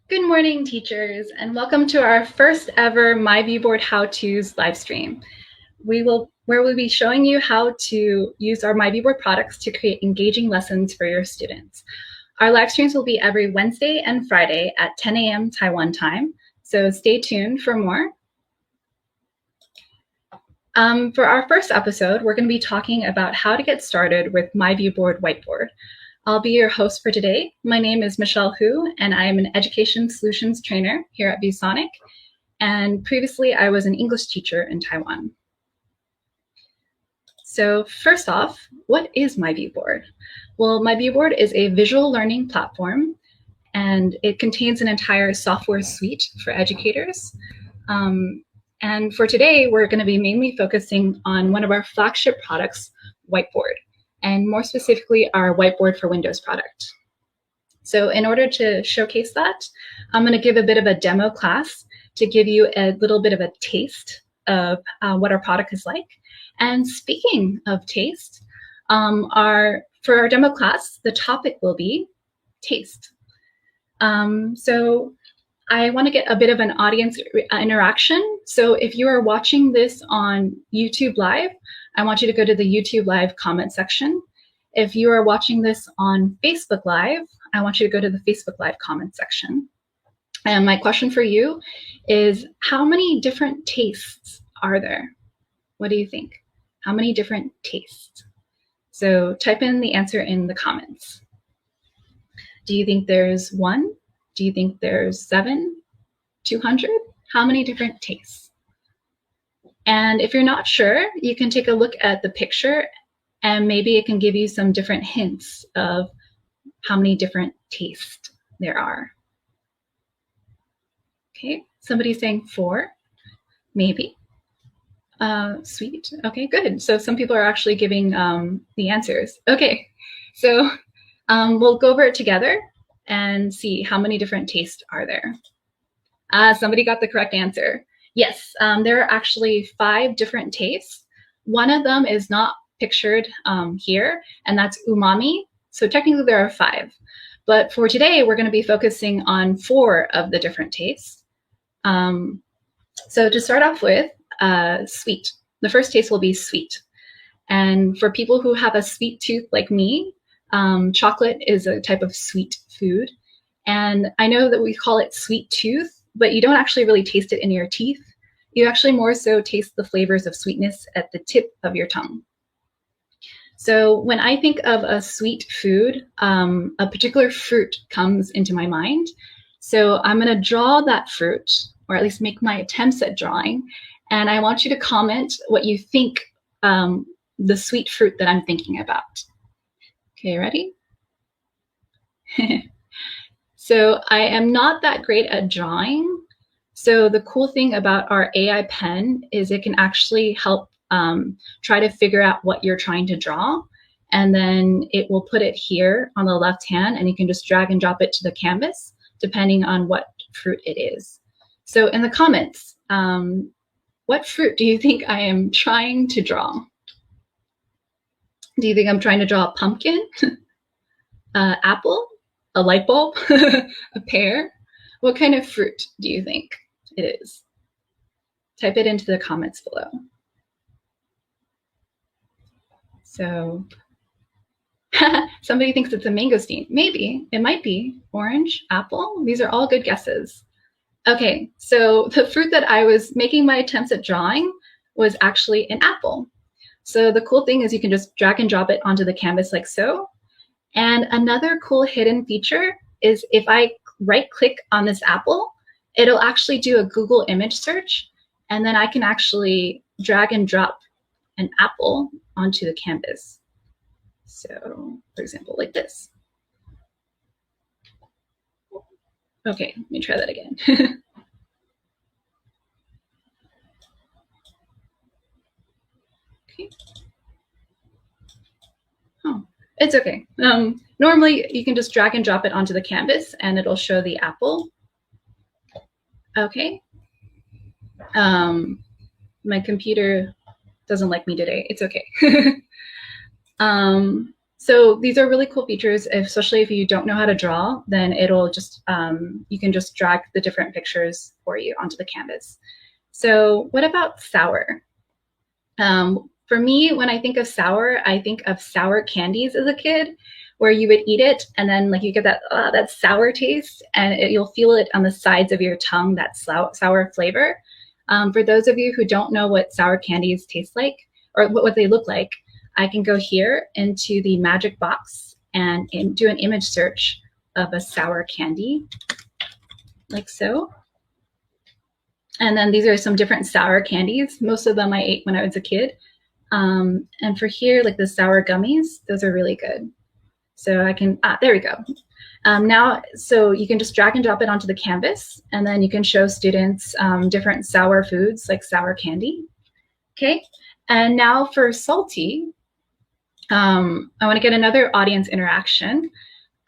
Good morning, teachers, and welcome to our first ever MyViewBoard How-Tos live stream. Where we'll be showing you how to use our MyViewBoard products to create engaging lessons for your students. Our live streams will be every Wednesday and Friday at 10 a.m. Taiwan time, so stay tuned for more. For our first episode, we're going to be talking about how to get started with MyViewBoard Whiteboard. I'll be your host for today. My name is Michelle Hu, and I am an Education Solutions Trainer here at ViewSonic. And previously, I was an English teacher in Taiwan. So first off, what is MyViewBoard? Well, MyViewBoard is a visual learning platform, and it contains an entire software suite for educators. And for today, we're going to be mainly focusing on one of our flagship products, Whiteboard, and more specifically, our Whiteboard for Windows product. So in order to showcase that, I'm going to give a bit of a demo class to give you a little bit of a taste of what our product is like. And speaking of taste, for our demo class, the topic will be taste. So I want to get a bit of an audience interaction. So if you are watching this on YouTube Live, I want you to go to the YouTube Live comment section. If you are watching this on Facebook Live, I want you to go to the Facebook Live comment section. And my question for you is, how many different tastes are there? What do you think? How many different tastes? So type in the answer in the comments. Do you think there's 1? Do you think there's 7? 200? How many different tastes? And if you're not sure, you can take a look at the picture and maybe it can give you some different hints of how many different tastes there are. Okay, somebody's saying 4, maybe. Sweet, okay, good. So some people are actually giving the answers. Okay, so we'll go over it together and see how many different tastes are there. Somebody got the correct answer. Yes, there are actually 5 different tastes. One of them is not pictured here, and that's umami. So technically there are 5. But for today, we're going to be focusing on 4 of the different tastes. So to start off with, sweet. The first taste will be sweet. And for people who have a sweet tooth like me, chocolate is a type of sweet food. And I know that we call it sweet tooth, but you don't actually really taste it in your teeth. You actually more so taste the flavors of sweetness at the tip of your tongue. So when I think of a sweet food, a particular fruit comes into my mind. So I'm going to draw that fruit, or at least make my attempts at drawing. And I want you to comment what you think the sweet fruit that I'm thinking about. Okay, ready? So I am not that great at drawing. So the cool thing about our AI pen is it can actually help try to figure out what you're trying to draw. And then it will put it here on the left hand, and you can just drag and drop it to the canvas, depending on what fruit it is. So in the comments, what fruit do you think I am trying to draw? Do you think I'm trying to draw a pumpkin, apple, a light bulb, a pear? What kind of fruit do you think it is? Type it into the comments below. So somebody thinks it's a mangosteen. Maybe. It might be orange, apple. These are all good guesses. Okay, so the fruit that I was making my attempts at drawing was actually an apple. So the cool thing is you can just drag and drop it onto the canvas like so. And another cool hidden feature is if I right-click on this apple, it'll actually do a Google image search, and then I can actually drag and drop an apple onto the canvas. So, for example, like this. Okay, let me try that again. Okay. Oh, it's okay. Normally, you can just drag and drop it onto the canvas, and it'll show the apple. Okay. My computer doesn't like me today. It's okay. So these are really cool features, especially if you don't know how to draw, then it'll just, you can just drag the different pictures for you onto the canvas. So what about sour? For me, when I think of sour, I think of sour candies as a kid, where you would eat it and then like you get that sour taste, and you'll feel it on the sides of your tongue, that sour flavor. For those of you who don't know what sour candies taste like or what they look like, I can go here into the magic box and do an image search of a sour candy, like so. And then these are some different sour candies. Most of them I ate when I was a kid. And for here, like the sour gummies, those are really good. So I can, there we go. Now, so you can just drag and drop it onto the canvas, and then you can show students different sour foods like sour candy. Okay, and now for salty, I want to get another audience interaction.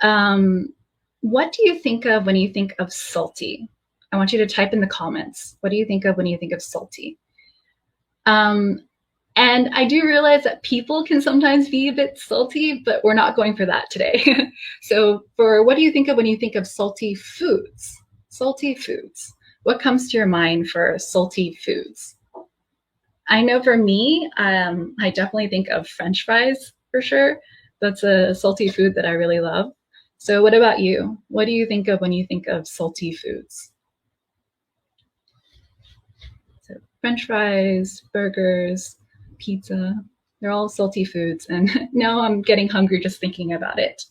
What do you think of when you think of salty? I want you to type in the comments. What do you think of when you think of salty? And I do realize that people can sometimes be a bit salty, but we're not going for that today. So for what do you think of when you think of salty foods? Salty foods. What comes to your mind for salty foods? I know for me, I definitely think of French fries for sure. That's a salty food that I really love. So what about you? What do you think of when you think of salty foods? So French fries, burgers, pizza, they're all salty foods. And now I'm getting hungry just thinking about it.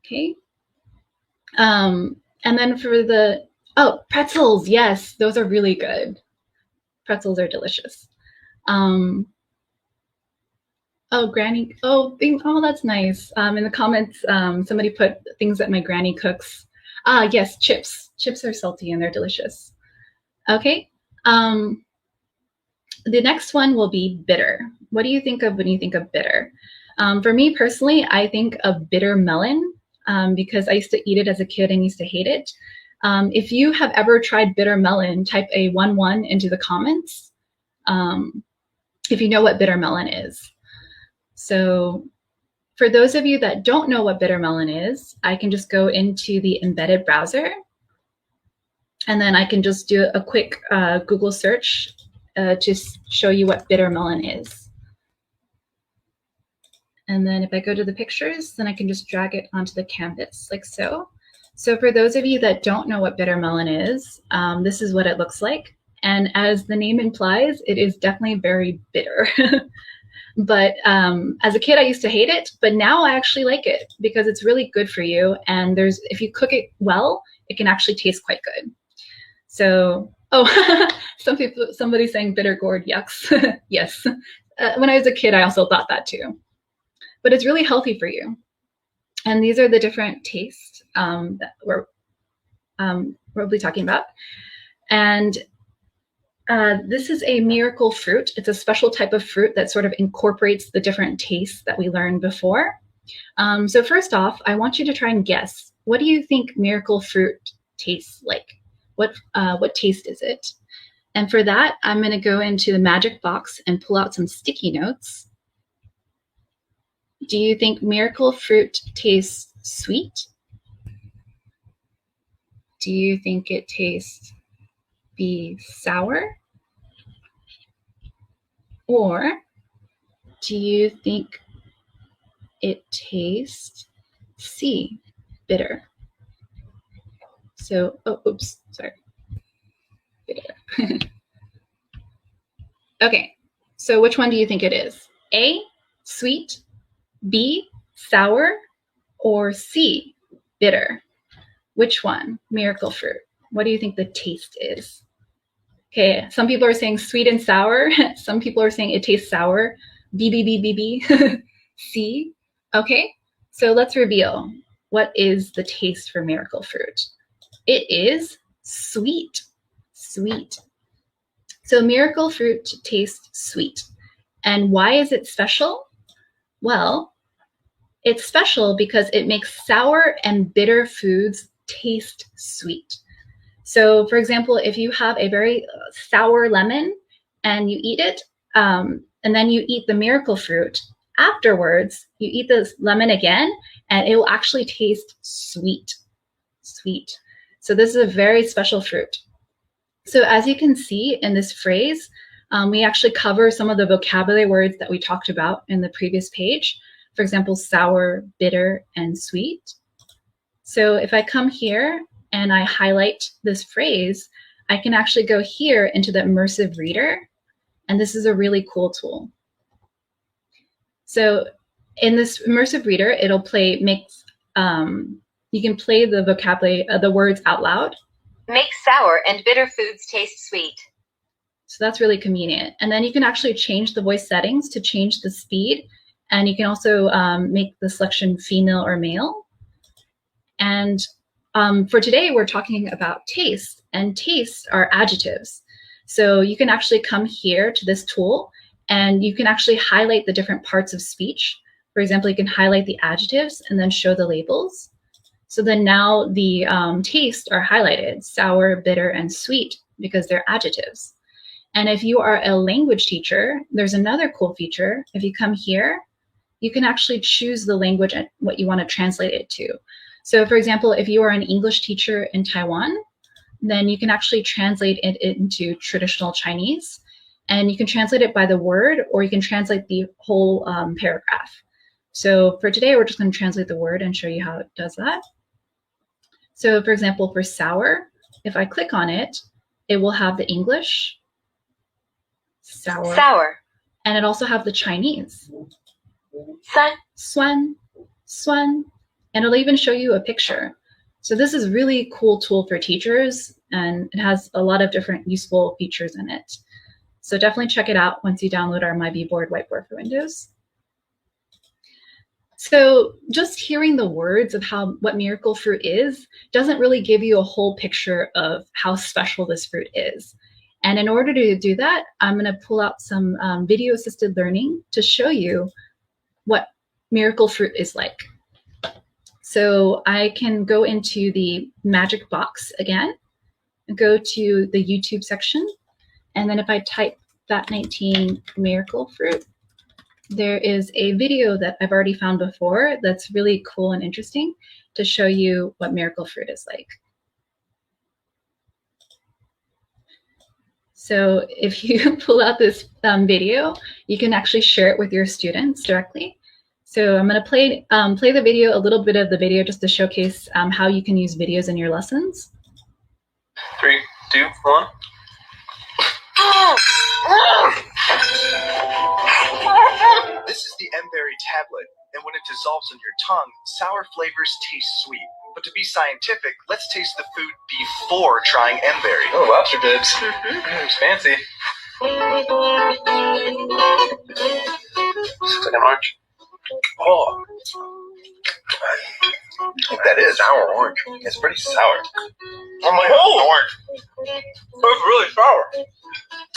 Okay. And then for the, oh, pretzels. Yes, those are really good. Pretzels are delicious. Oh, Granny. Oh, that's nice. In the comments, somebody put things that my granny cooks. Yes, chips. Chips are salty and they're delicious. Okay. The next one will be bitter. What do you think of when you think of bitter? For me personally, I think of bitter melon because I used to eat it as a kid and used to hate it. If you have ever tried bitter melon, type a 1-1 into the comments if you know what bitter melon is. So for those of you that don't know what bitter melon is, I can just go into the embedded browser and then I can just do a quick Google search to show you what bitter melon is. And then if I go to the pictures, then I can just drag it onto the canvas like so. So for those of you that don't know what bitter melon is, this is what it looks like. And as the name implies, it is definitely very bitter. But as a kid, I used to hate it, but now I actually like it because it's really good for you. And if you cook it well, it can actually taste quite good. So, oh, somebody's saying bitter gourd, yucks. Yes. When I was a kid, I also thought that too. But it's really healthy for you. And these are the different tastes that we'll be talking about. And this is a miracle fruit. It's a special type of fruit that sort of incorporates the different tastes that we learned before. So first off, I want you to try and guess. What do you think miracle fruit tastes like? What taste is it? And for that, I'm going to go into the magic box and pull out some sticky notes. Do you think miracle fruit tastes sweet? Do you think it tastes sour? Or do you think it tastes C, bitter? So, oh, oops, sorry. Bitter. Okay, so which one do you think it is? A, sweet, B, sour, or C, bitter? Which one? Miracle fruit. What do you think the taste is? Okay, some people are saying sweet and sour. Some people are saying it tastes sour. B, B, B, B, B. C. Okay, so let's reveal. What is the taste for miracle fruit? It is sweet. Sweet. So miracle fruit tastes sweet. And why is it special? Well, it's special because it makes sour and bitter foods taste sweet. So for example, if you have a very sour lemon and you eat it, and then you eat the miracle fruit, afterwards, you eat this lemon again, and it will actually taste sweet. Sweet. So this is a very special fruit. So as you can see in this phrase, we actually cover some of the vocabulary words that we talked about in the previous page. For example, sour, bitter, and sweet. So if I come here and I highlight this phrase, I can actually go here into the immersive reader, and this is a really cool tool. So in this immersive reader, it'll play, you can play the vocabulary, the words out loud. Make sour and bitter foods taste sweet. So that's really convenient. And then you can actually change the voice settings to change the speed. And you can also make the selection female or male. And for today, we're talking about taste, and tastes are adjectives. So you can actually come here to this tool, and you can actually highlight the different parts of speech. For example, you can highlight the adjectives and then show the labels. So then now the tastes are highlighted, sour, bitter, and sweet, because they're adjectives. And if you are a language teacher, there's another cool feature. If you come here, you can actually choose the language and what you want to translate it to. So for example, if you are an English teacher in Taiwan, then you can actually translate it into traditional Chinese. And you can translate it by the word, or you can translate the whole paragraph. So for today, we're just going to translate the word and show you how it does that. So for example, for sour, if I click on it, it will have the English, sour. Sour. And it also have the Chinese. Sun. Suan, suan. And it'll even show you a picture. So this is a really cool tool for teachers, and it has a lot of different useful features in it. So definitely check it out once you download our myViewBoard whiteboard for Windows. So just hearing the words of what miracle fruit is doesn't really give you a whole picture of how special this fruit is. And in order to do that, I'm going to pull out some video assisted learning to show you what miracle fruit is like. So I can go into the magic box again, go to the YouTube section, and then if I type FAT19 miracle fruit, there is a video that I've already found before that's really cool and interesting to show you what miracle fruit is like. So if you pull out this video, you can actually share it with your students directly. So I'm going to play the video, a little bit of the video, just to showcase how you can use videos in your lessons. 3, 2, 1. This is the Mberry tablet, and when it dissolves on your tongue, sour flavors taste sweet. But to be scientific, let's taste the food before trying Mberry. Oh, lobster bibs. It's fancy. Looks like an orange. Oh, I think that is sour orange. It's pretty sour. I'm like, oh, orange. It's really sour.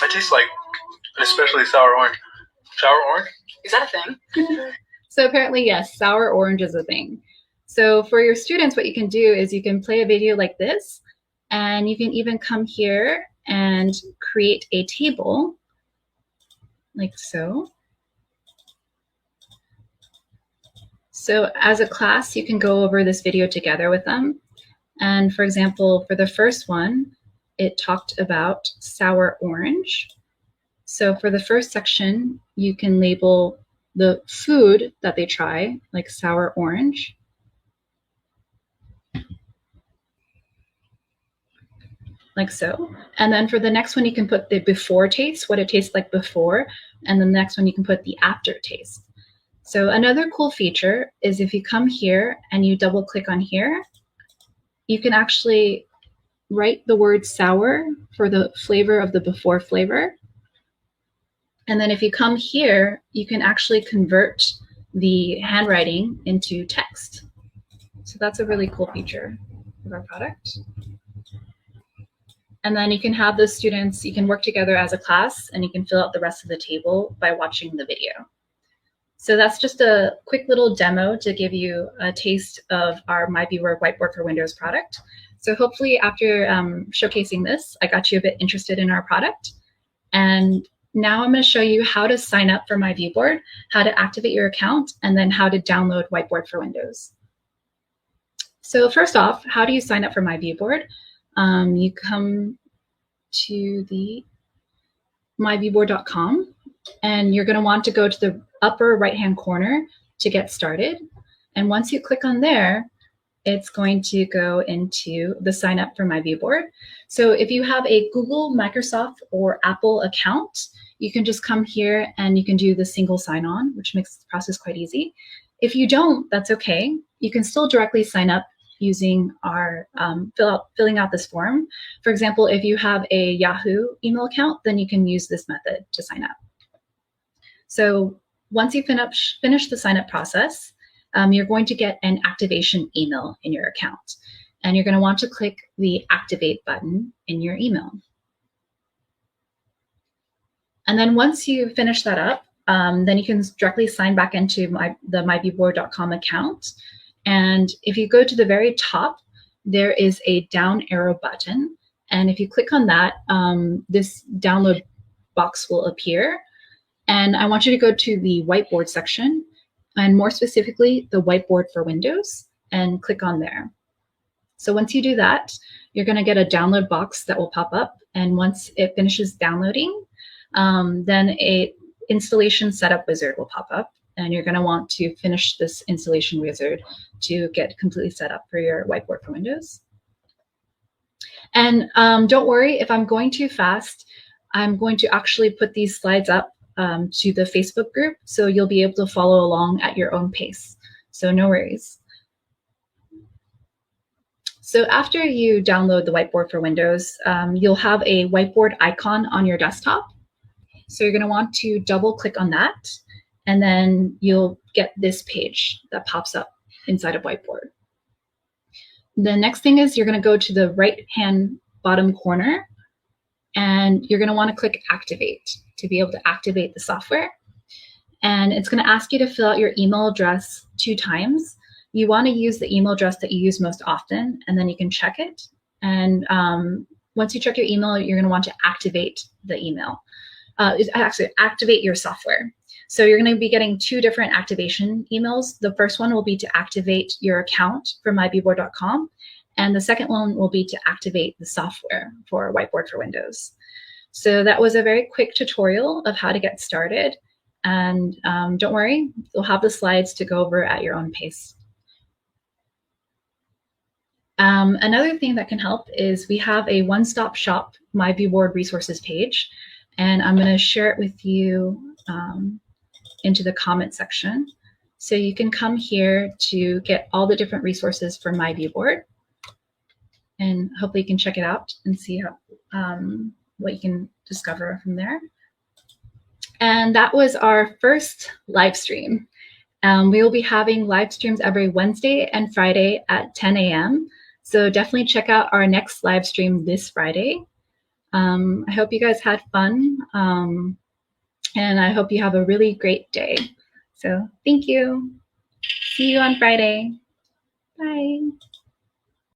It tastes like an especially sour orange. Sour orange? Is that a thing? So apparently, yes, sour orange is a thing. So for your students, what you can do is you can play a video like this, and you can even come here and create a table like so. So as a class, you can go over this video together with them. And for example, for the first one, it talked about sour orange. So for the first section, you can label the food that they try, like sour orange. Like so. And then for the next one, you can put the before taste, what it tastes like before. And then the next one, you can put the after taste. So another cool feature is if you come here and you double click on here, you can actually write the word sour for the flavor of the before flavor. And then if you come here, you can actually convert the handwriting into text. So that's a really cool feature of our product. And then you can have the students, you can work together as a class, and you can fill out the rest of the table by watching the video. So that's just a quick little demo to give you a taste of our myViewBoard Whiteboard for Windows product. So hopefully after showcasing this, I got you a bit interested in our product. And now I'm going to show you how to sign up for My Viewboard, how to activate your account, and then how to download Whiteboard for Windows. So first off, how do you sign up for My Viewboard? You come to the myviewboard.com, and you're going to want to go to the upper right-hand corner to get started. And once you click on there, it's going to go into the sign up for My Viewboard. So if you have a Google, Microsoft, or Apple account, you can just come here and you can do the single sign-on, which makes the process quite easy. If you don't, that's okay. You can still directly sign up using our filling out this form. For example, if you have a Yahoo email account, then you can use this method to sign up. So once you finish the sign up process, you're going to get an activation email in your account. And you're going to want to click the activate button in your email. And then once you finish that up, then you can directly sign back into the myviewboard.com account. And if you go to the very top, there is a down arrow button. And if you click on that, this download box will appear. And I want you to go to the whiteboard section, and more specifically, the Whiteboard for Windows, and click on there. So once you do that, you're going to get a download box that will pop up. And once it finishes downloading, then a installation setup wizard will pop up. And you're going to want to finish this installation wizard to get completely set up for your Whiteboard for Windows. And don't worry, if I'm going too fast, I'm going to actually put these slides up to the Facebook group, so you'll be able to follow along at your own pace. So no worries. So after you download the Whiteboard for Windows, you'll have a whiteboard icon on your desktop. So you're going to want to double click on that, and then you'll get this page that pops up inside of Whiteboard. The next thing is you're going to go to the right-hand bottom corner, and you're going to want to click Activate to be able to activate the software. And it's going to ask you to fill out your email address 2 times. You want to use the email address that you use most often, and then you can check it. And once you check your email, you're going to want to activate the email. Actually, activate your software. So you're going to be getting 2 different activation emails. The first one will be to activate your account for myviewboard.com, and the second one will be to activate the software for Whiteboard for Windows. So that was a very quick tutorial of how to get started. And don't worry, you'll have the slides to go over at your own pace. Another thing that can help is we have a one-stop shop My Viewboard resources page, and I'm going to share it with you into the comment section. So you can come here to get all the different resources for My Viewboard, and hopefully you can check it out and see how, what you can discover from there. And that was our first live stream. We will be having live streams every Wednesday and Friday at 10 a.m. So definitely check out our next live stream this Friday. I hope you guys had fun, and I hope you have a really great day. So thank you. See you on Friday. Bye.